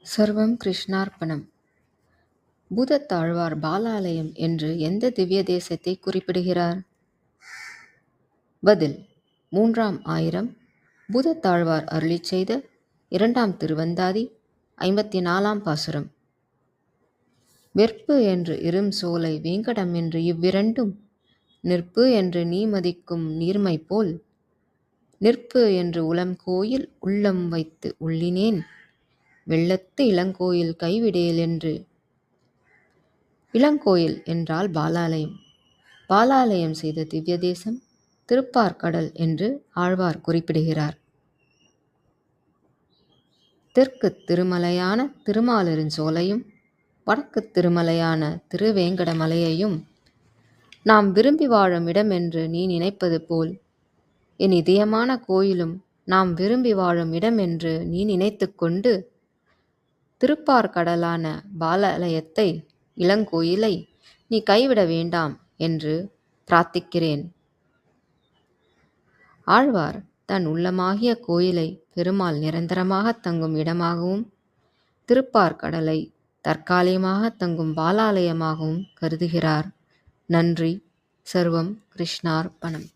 சர்வம் கிருஷ்ணார்ப்பணம். பூதத்தாழ்வார் பாலாலயம் என்று எந்த திவ்ய தேசத்தை குறிப்பிடுகிறார்? பதில்: 3ஆம் ஆயிரம் பூதத்தாழ்வார் அருளிச் செய்த 2ஆம் திருவந்தாதி 54ஆம் பாசுரம். வெற்பு என்று இரும் சோலை வேங்கடம் என்று இவ்விரண்டும் நிற்பு என்று நீ மதிக்கும் நீர்மை போல் நிற்பு என்று உளம் கோயில் உள்ளம் வைத்து உள்ளினேன் வெள்ளத்து இளங்கோயில் கைவிடேல் என்று. இளங்கோயில் என்றால் பாலாலயம். பாலாலயம் செய்த திவ்ய தேசம் திருப்பார்கடல் என்று ஆழ்வார் குறிப்பிடுகிறார். தெற்கு திருமலையான திருமாலிருஞ்சோலையும் வடக்கு திருமலையான திருவேங்கடமலையையும் நாம் விரும்பி வாழும் இடம் என்று நீ நினைப்பது போல் என் இதயமான கோயிலும் நாம் விரும்பி வாழும் இடம் என்று நீ நினைத்து கொண்டு திருப்பார்கடலான பாலாலயத்தை இளங்கோயிலை நீ கைவிட வேண்டாம் என்று பிரார்த்திக்கிறேன். ஆழ்வார் தன் உள்ளமாகிய கோயிலை பெருமாள் நிரந்தரமாக தங்கும் இடமாகவும் திருப்பார்கடலை தற்காலிகமாக தங்கும் பாலாலயமாகவும் கருதுகிறார். நன்றி. சர்வம் கிருஷ்ணார்ப்பணம்.